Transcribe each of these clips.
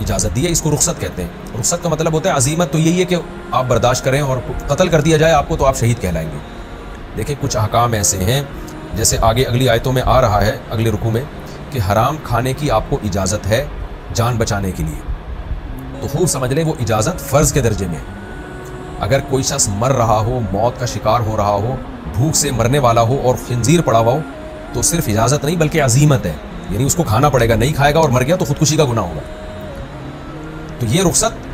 اجازت دی ہے. اس کو رخصت کہتے ہیں. رخصت کا مطلب ہوتا ہے عزیمت. تو یہی ہے کہ آپ برداشت کریں اور قتل کر دیا جائے آپ کو تو آپ شہید کہلائیں گے. دیکھیں کچھ احکام ایسے ہیں جیسے آگے اگلی آیتوں میں آ رہا ہے اگلے رکوع میں کہ حرام کھانے کی آپ کو اجازت ہے جان بچانے کے لیے. تو خوب سمجھ لیں وہ اجازت فرض کے درجے میں. اگر کوئی شخص مر رہا ہو, موت کا شکار ہو رہا ہو, بھوک سے مرنے والا ہو اور خنزیر پڑا ہوا ہو تو صرف اجازت نہیں بلکہ عزیمت ہے, یعنی اس کو کھانا پڑے گا. نہیں کھائے گا اور مر گیا تو خودکشی کا گناہ ہوگا. تو یہ رخصت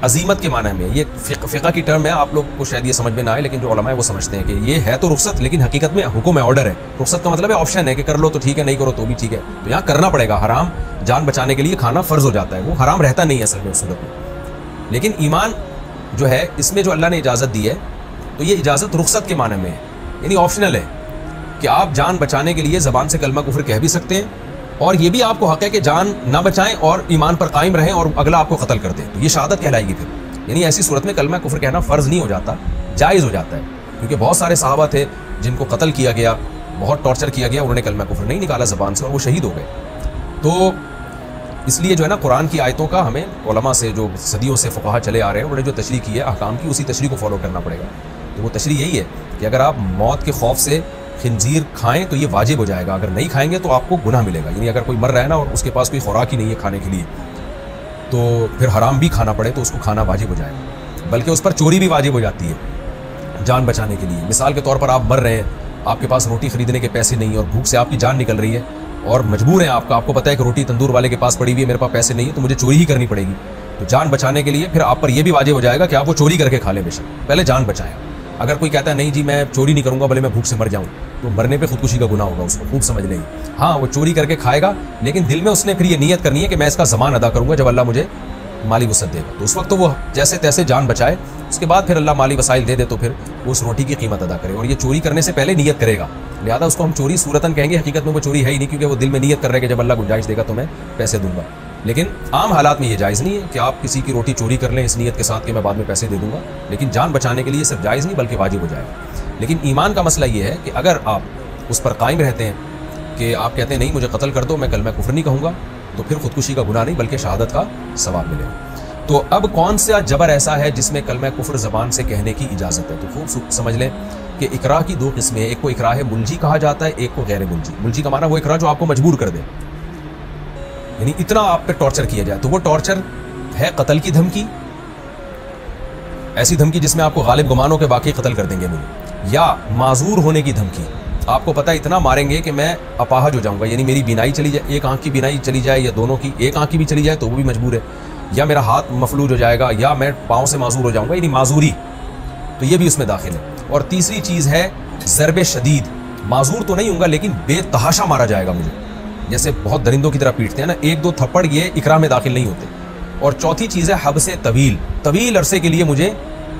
عزیمت کے معنی میں, یہ فقہ کی ٹرم ہے, آپ لوگ کو شاید یہ سمجھ میں نہ آئے لیکن جو علماء ہیں وہ سمجھتے ہیں کہ یہ ہے تو رخصت لیکن حقیقت میں حکم ہے, آرڈر ہے. رخصت کا مطلب ہے آپشن ہے کہ کر لو تو ٹھیک ہے, نہیں کرو تو بھی ٹھیک ہے. تو یہاں کرنا پڑے گا. حرام جان بچانے کے لیے کھانا فرض ہو جاتا ہے, وہ حرام رہتا نہیں ہے اصل میں اس صورت میں. لیکن ایمان جو ہے اس میں جو اللہ نے اجازت دی ہے تو یہ اجازت رخصت کے معنی میں ہے, یعنی آپشنل ہے کہ آپ جان بچانے کے لیے زبان سے کلمہ کفر کہہ بھی سکتے ہیں اور یہ بھی آپ کو حق ہے کہ جان نہ بچائیں اور ایمان پر قائم رہیں اور اگلا آپ کو قتل کر دے. تو یہ شہادت کہلائے گی پھر. یعنی ایسی صورت میں کلمہ کفر کہنا فرض نہیں ہو جاتا, جائز ہو جاتا ہے. کیونکہ بہت سارے صحابہ تھے جن کو قتل کیا گیا, بہت ٹارچر کیا گیا, انہوں نے کلمہ کفر نہیں نکالا زبان سے اور وہ شہید ہو گئے. تو اس لیے جو ہے نا قرآن کی آیتوں کا ہمیں علماء سے جو صدیوں سے فقہا چلے آ رہے ہیں انہوں نے جو تشریح کی ہے احکام کی, اسی تشریح کو فالو کرنا پڑے گا. تو وہ تشریح یہی ہے کہ اگر آپ موت کے خوف سے خنزیر کھائیں تو یہ واجب ہو جائے گا, اگر نہیں کھائیں گے تو آپ کو گناہ ملے گا. یعنی اگر کوئی مر رہا ہے نا اور اس کے پاس کوئی خوراک ہی نہیں ہے کھانے کے لیے تو پھر حرام بھی کھانا پڑے تو اس کو کھانا واجب ہو جائے گا, بلکہ اس پر چوری بھی واجب ہو جاتی ہے جان بچانے کے لیے. مثال کے طور پر آپ مر رہے ہیں, آپ کے پاس روٹی خریدنے کے پیسے نہیں اور بھوک سے آپ کی جان نکل رہی ہے اور مجبور ہیں آپ کو پتہ ہے کہ روٹی تندور والے کے پاس پڑی ہوئی ہے, میرے پاس پیسے نہیں ہے تو مجھے چوری ہی کرنی پڑے گی. تو جان بچانے کے لیے پھر آپ پر یہ بھی واجب ہو جائے گا کہ آپ وہ چوری کر کے کھا لیں, بے شک پہلے جان بچائیں. اگر کوئی کہتا ہے نہیں جی میں چوری نہیں کروں گا بھلے میں بھوک سے مر جاؤں, تو مرنے پہ خودکشی کا گناہ ہوگا. اس کو خوب سمجھ لیں. ہاں وہ چوری کر کے کھائے گا لیکن دل میں اس نے پھر یہ نیت کرنی ہے کہ میں اس کا ضمان ادا کروں گا جب اللہ مجھے مالی وسعت دے گا. تو اس وقت تو وہ جیسے تیسے جان بچائے, اس کے بعد پھر اللہ مالی وسائل دے دے تو پھر وہ اس روٹی کی قیمت ادا کرے. اور یہ چوری کرنے سے پہلے نیت کرے گا, لہٰذا اس کو ہم چوری صورتاً کہیں گے, حقیقت میں وہ چوری ہے ہی نہیں کیونکہ وہ دل میں نیت کر رہے کہ جب اللہ گنجائش دے گا تو میں پیسے دوں گا. لیکن عام حالات میں یہ جائز نہیں ہے کہ آپ کسی کی روٹی چوری کر لیں اس نیت کے ساتھ کہ میں بعد میں پیسے دے دوں گا. لیکن جان بچانے کے لیے صرف جائز نہیں بلکہ واجب ہو جائے گا. لیکن ایمان کا مسئلہ یہ ہے کہ اگر آپ اس پر قائم رہتے ہیں کہ آپ کہتے ہیں نہیں مجھے قتل کر دو, میں کلمہ کفر نہیں کہوں گا, تو پھر خودکشی کا گناہ نہیں بلکہ شہادت کا ثواب ملے گا. تو اب کون سا جبر ایسا ہے جس میں کلمہ کفر زبان سے کہنے کی اجازت ہے؟ تو خوب سمجھ لیں کہ اکراہ کی دو قسمیں ہیں. ایک کو اکراہ ملجی کہا جاتا ہے, ایک کو غیر ملجی. ملجی کا معنی وہ اکراہ جو آپ کو مجبور کر دے, یعنی اتنا آپ پہ ٹارچر کیا جائے. تو وہ ٹارچر ہے قتل کی دھمکی, ایسی دھمکی جس میں آپ کو غالب گمان ہو کہ واقعی قتل کر دیں گے مجھے, یا معذور ہونے کی دھمکی. آپ کو پتہ اتنا ماریں گے کہ میں اپاہج ہو جاؤں گا, یعنی میری بینائی چلی جائے, ایک آنکھ کی بینائی چلی جائے یا دونوں کی, ایک آنکھ کی بھی چلی جائے تو وہ بھی مجبور ہے, یا میرا ہاتھ مفلوج ہو جائے گا, یا میں پاؤں سے معذور ہو جاؤں گا, یعنی معذوری. تو یہ بھی اس میں داخل ہے. اور تیسری چیز ہے ضرب شدید. معذور تو نہیں ہوں گا لیکن بے تحاشا مارا جائے گا مجھے, جیسے بہت درندوں کی طرح پیٹتے ہیں نا, ایک دو تھپڑ یہ اکراہ میں داخل نہیں ہوتے. اور چوتھی چیز ہے حبس طویل. طویل عرصے کے لیے مجھے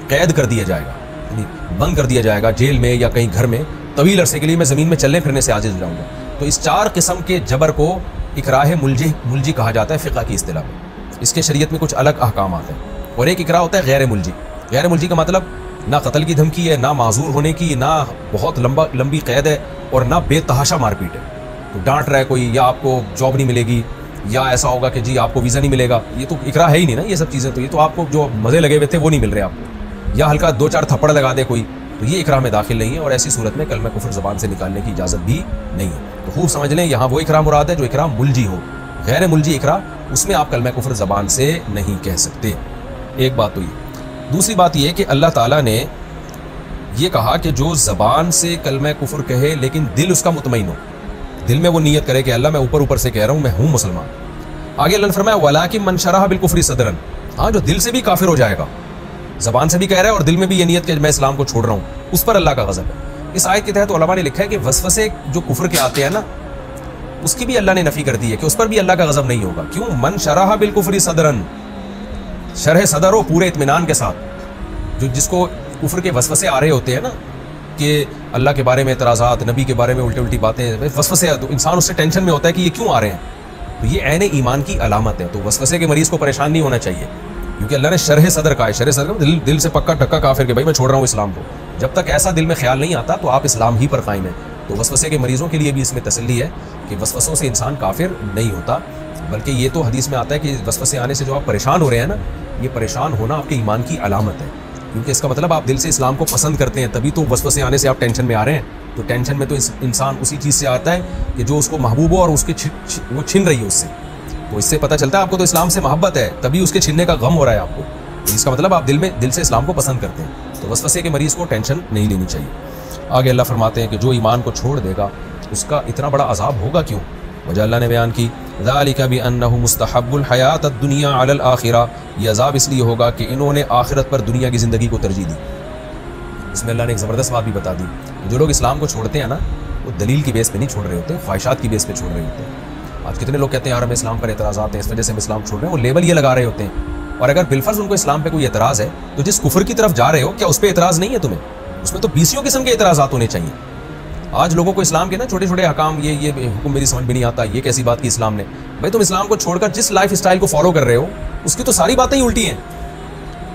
قید کر دیا جائے گا, یعنی بند کر دیا جائے گا جیل میں یا کہیں گھر میں, طویل عرصے کے لیے میں زمین میں چلنے پھرنے سے عاجز ہو جاؤں گا. تو اس چار قسم کے جبر کو اکراہ ملجی کہا جاتا ہے فقہ کی اصطلاح میں. اس کے شریعت میں کچھ الگ احکامات ہیں. اور ایک اکراہ ہوتا ہے غیر ملجی. غیر ملجی کا مطلب نہ قتل کی دھمکی ہے, نہ معذور ہونے کی, نہ بہت لمبی قید ہے, اور نہ بے تحاشا مار پیٹ ہے. تو ڈانٹ رہا ہے کوئی, یا آپ کو جاب نہیں ملے گی, یا ایسا ہوگا کہ جی آپ کو ویزا نہیں ملے گا. یہ تو اکراہ ہے ہی نہیں نا, یہ سب چیزیں. تو یہ تو آپ کو جو مزے لگے ہوئے تھے وہ نہیں مل رہے آپ کو, یا ہلکا دو چار تھپڑ لگا دے کوئی, تو یہ اکراہ میں داخل نہیں ہے. اور ایسی صورت میں کلمہ کفر زبان سے نکالنے کی اجازت بھی نہیں ہے. تو خوب سمجھ لیں یہاں وہ اکراہ مراد ہے جو اکراہ ملجی ہو. غیر ملجی اکراہ, اس میں آپ کلمہ کفر زبان سے نہیں کہہ سکتے. ایک بات تو یہ. دوسری بات یہ کہ اللہ تعالیٰ نے یہ کہا کہ جو زبان سے کلمہ کفر کہے لیکن دل اس کا مطمئن ہو, دل میں وہ نیت کرے کہ اللہ میں اوپر سے کہہ رہا ہوں, میں ہوں مسلمان. آگے اللہ نے فرمایا وَلَٰكِن مَنْ شَرَحَ بِالْكُفْرِ صَدْرًا. ہاں جو دل سے بھی کافر ہو جائے گا, زبان سے بھی کہہ رہا ہے اور دل میں بھی یہ نیت کہ میں اسلام کو چھوڑ رہا ہوں, اس پر اللہ کا غضب ہے. اس آیت کے تحت علماء نے لکھا ہے کہ وسوسے جو کفر کے آتے ہیں نا, اس کی بھی اللہ نے نفی کر دی ہے کہ اس پر بھی اللہ کا غضب نہیں ہوگا. کیوں؟ من شرح بالکفر صدرن, شرح صدر ہو پورے اطمینان کے ساتھ. جس کو کفر کے وسوسے آ رہے ہوتے ہیں نا کہ اللہ کے بارے میں اعتراضات, نبی کے بارے میں الٹی باتیں, وسوسے, تو انسان اس سے ٹینشن میں ہوتا ہے کہ یہ کیوں آ رہے ہیں. تو یہ عین ایمان کی علامت ہے. تو وسوسے کے مریض کو پریشان نہیں ہونا چاہیے, کیونکہ اللہ نے شرح صدر کہا ہے. شرح صدر دل سے پکا ٹکا کافر کہ بھائی میں چھوڑ رہا ہوں اسلام کو. جب تک ایسا دل میں خیال نہیں آتا تو آپ اسلام ہی پر قائم ہیں. تو وسوسے کے مریضوں کے لیے بھی اس میں تسلی ہے کہ وسوسوں سے انسان کافر نہیں ہوتا. بلکہ یہ تو حدیث میں آتا ہے کہ وسوسے آنے سے جو آپ پریشان ہو رہے ہیں نا، یہ پریشان ہونا آپ کے ایمان کی علامت ہے، کیونکہ اس کا مطلب آپ دل سے اسلام کو پسند کرتے ہیں، تبھی تو وسوسے آنے سے آپ ٹینشن میں آ رہے ہیں۔ تو ٹینشن میں تو انسان اسی چیز سے آتا ہے کہ جو اس کو محبوب ہو اور اس کے وہ چھن رہی ہے اس سے، تو اس سے پتہ چلتا ہے آپ کو تو اسلام سے محبت ہے، تبھی اس کے چھننے کا غم ہو رہا ہے آپ کو، اس کا مطلب آپ دل سے اسلام کو پسند کرتے ہیں۔ تو وسوسے کے مریض کو ٹینشن نہیں لینی چاہیے۔ آگے اللہ فرماتے ہیں کہ جو ایمان کو چھوڑ دے گا اس کا اتنا بڑا عذاب ہوگا کیوں؟ وجہ اللہ نے بیان کی، ذالک بانہ مستحب الحیات الدنیا علی الاخرہ، یہ عذاب اس لیے ہوگا کہ انہوں نے آخرت پر دنیا کی زندگی کو ترجیح دی۔ اس میں اللہ نے ایک زبردست بات بھی بتا دی، جو لوگ اسلام کو چھوڑتے ہیں نا، وہ دلیل کی بیس پہ نہیں چھوڑ رہے ہوتے، خواہشات کی بیس پہ چھوڑ رہے ہوتے ہیں۔ آج کتنے لوگ کہتے ہیں یار ہمیں اسلام پر اعتراضات ہیں، اس وجہ سے ہم اسلام چھوڑ رہے ہیں، وہ لیبل یہ لگا رہے ہوتے ہیں، اور اگر بالفرض ان کو اسلام پہ کوئی اعتراض ہے تو جس کفر کی طرف جا رہے ہو کیا اس پہ اعتراض نہیں ہے تمہیں؟ اس میں تو 20 قسم کے اعتراضات ہونے چاہیے۔ آج لوگوں کو اسلام کے نا چھوٹے چھوٹے احکام، یہ حکم میری سمجھ میں نہیں آتا، یہ کیسی بات کی اسلام نے؟ بھائی تم اسلام کو چھوڑ کر جس لائف اسٹائل کو فالو کر رہے ہو اس کی تو ساری باتیں ہی الٹی ہیں۔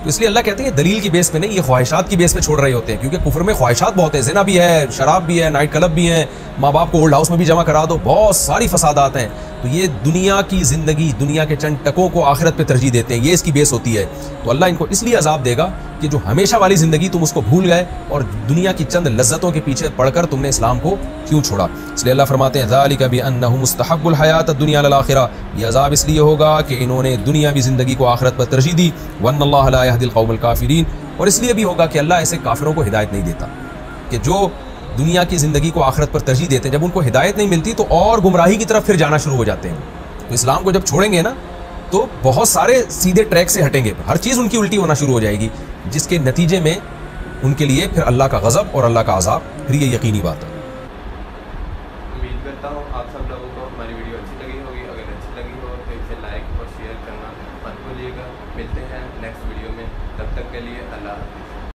تو اس لیے اللہ کہتے ہیں دلیل کی بیس پہ نہیں، یہ خواہشات کی بیس پہ چھوڑ رہے ہوتے ہیں، کیونکہ کفر میں خواہشات بہت ہیں، زنا بھی ہے، شراب بھی ہے، نائٹ کلب بھی ہیں، ماں باپ کو اولڈ ہاؤس میں بھی جمع کرا دو، بہت ساری فسادات ہیں۔ تو یہ دنیا کی زندگی، دنیا کے چند ٹکوں کو آخرت پہ ترجیح دیتے ہیں، یہ اس کی بیس ہوتی ہے۔ تو اللہ ان کو اس لیے عذاب دے گا کہ جو ہمیشہ والی زندگی تم اس کو بھول گئے اور دنیا کی چند لذتوں کے پیچھے پڑھ کر تم نے اسلام کو کیوں چھوڑا۔ اس لیے اللہ فرماتے ہیں ذالک بانہ مستحب الحیات الدنیا علی الاخرہ، یہ عذاب اس لیے ہوگا کہ انہوں نے دنیاوی زندگی کو آخرت پر ترجیح دی، وان اللہ لا یہدی القوم الکافرین، اور اس لیے بھی ہوگا کہ اللہ ایسے کافروں کو ہدایت نہیں دیتا کہ جو دنیا کی زندگی کو آخرت پر ترجیح دیتے ہیں، جب ان کو ہدایت نہیں ملتی تو اور گمراہی کی طرف پھر جانا شروع ہو جاتے ہیں۔ تو اسلام کو جب چھوڑیں گے نا تو بہت سارے سیدھے ٹریک سے ہٹیں گے، ہر چیز ان کی الٹی ہونا شروع ہو جائے گی، جس کے نتیجے میں ان کے لیے پھر اللہ کا غضب اور اللہ کا عذاب، پھر یہ یقینی بات ہے۔ امید کرتا ہوں آپ سب لوگوں کو ہماری ویڈیو اچھی لگی ہوگی، اگر اچھی لگی ہو تو اسے لائک اور شیئر کرنا مت بھولیے گا۔ ملتے ہیں نیکسٹ ویڈیو میں، تب تک کے لیے اللہ حافظ۔